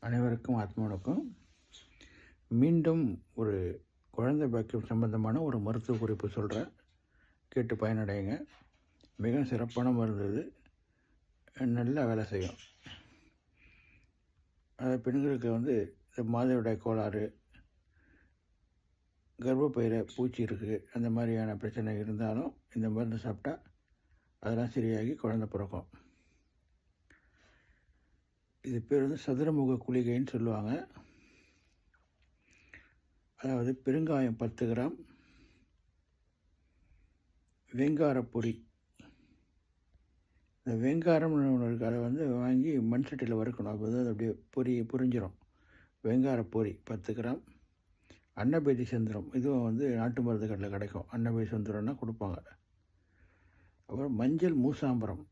அனைவருக்கும் ஆத்மாவுக்கும் மீண்டும் ஒரு குழந்தை பாக்கியம் சம்பந்தமான ஒரு மருத்துவ குறிப்பு சொல்கிறேன், கேட்டு பயனடையுங்க. மிக சிறப்பான மருந்து இது, நல்லா வேலை செய்யும். பெண்களுக்கு இந்த மாதவிடாய் கோளாறு, கர்ப்பப்பையில் பூச்சி இருக்குது, அந்த மாதிரியான பிரச்சனை இருந்தாலும் இந்த மருந்து சாப்பிட்டா அதெல்லாம் சரியாகி குழந்தை பிறக்கும். இது பேர் சதுரமுக குளிகைன்னு சொல்லுவாங்க. அதாவது பெருங்காயம் 10 கிராம், வெங்காரப்பொடி. இந்த வெங்காரம்னு ஒன்று இருக்குது, அதை வாங்கி மண் சட்டியில் வறுக்கணும். அப்போ அது அப்படியே புரிஞ்சிடும். வெங்காரப்பொடி 10 கிராம், அன்னபேதி செந்திரம், இதுவும் நாட்டு மருந்து கடையில் கிடைக்கும். அன்னபேதி செந்திரம்னா கொடுப்பாங்க. அப்புறம் மஞ்சள் மூசாம்பரம்,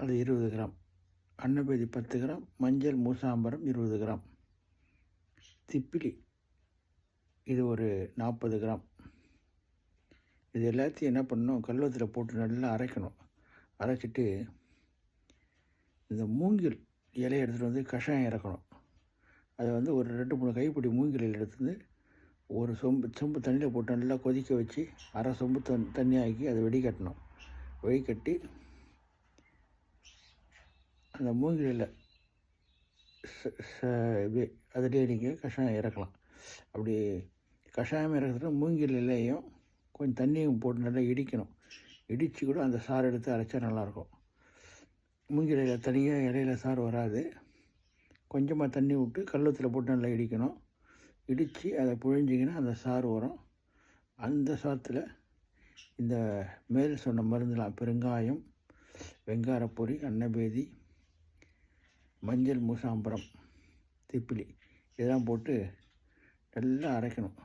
அது 20 கிராம். அன்னபேதி 10 கிராம், மஞ்சள் மூசாம்பரம் 20 கிராம். திப்பிலி இது ஒரு 40 கிராம். இது எல்லாத்தையும் என்ன பண்ணணும், கல்வத்தில் போட்டு நல்லா அரைக்கணும். அரைச்சிட்டு இந்த மூங்கில் இலையை எடுத்துகிட்டு கஷாயம் இறக்கணும். அதை ஒரு 2-3 கைப்பிடி மூங்கில் எடுத்து ஒரு சொம்பு தண்ணியில் போட்டு நல்லா கொதிக்க வச்சு அரை சொம்பு தண்ணி ஆக்கி அதை வெடிக்கட்டணும். வெடிக்கட்டி அந்த மூங்கிலில் இப்படி அதிலே நீங்கள் கஷாயம் இறக்கலாம். அப்படி கஷாயம் இறக்குறதுல மூங்கில் இலையும் கொஞ்சம் தண்ணியும் போட்டு நல்லா இடிக்கணும். இடித்து கூட அந்த சாறு எடுத்து அரைச்சா நல்லாயிருக்கும். மூங்கில் இலை தனியாக இலையில சாறு வராது. கொஞ்சமாக தண்ணி விட்டு கல்வத்தில் போட்டு நல்லா இடிக்கணும். இடித்து அதை புழிஞ்சிங்கன்னா அந்த சாறு வரும். அந்த சாத்தில் இந்த மேல் சொன்ன மருந்துலாம் பெருங்காயம், வெங்காரப்பொடி, அன்னபேதி, மஞ்சள் மூசாம்பரம், திப்பிலி இதெல்லாம் போட்டு நல்லா அரைக்கணும்.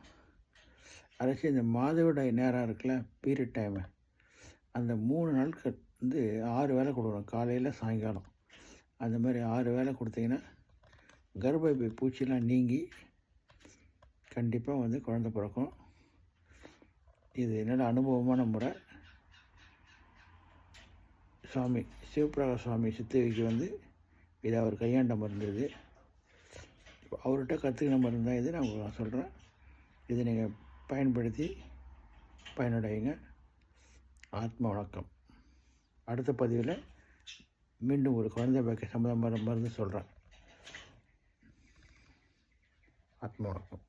அரைச்சி இந்த மாதவிடாய் நேரம் இருக்குல்ல, பீரியட் டைமு, அந்த 3 நாட்கள் 6 வேளை கொடுக்கணும். காலையில் சாயங்காலம் அந்த மாதிரி 6 வேளை கொடுத்தீங்கன்னா கர்ப்பப்பை பூச்சிலாம் நீங்கி கண்டிப்பாக குழந்தை பிறக்கும். இது என்னோடய அனுபவமான முறை. சுவாமி சிவபிரகாஷ் சுவாமி சித்தவிக்கு இது அவர் கையாண்ட மருந்து. இது அவர்கிட்ட கற்றுக்கின மருந்து தான் இது. நான் உங்களுக்கு சொல்கிறேன். இதை நீங்கள் பயன்படுத்தி பயனடையுங்க. ஆத்ம வணக்கம். அடுத்த பதிவில் மீண்டும் ஒரு குழந்தை பாக்கிய சம்பந்தமான மருந்து சொல்கிறேன். ஆத்ம வணக்கம்.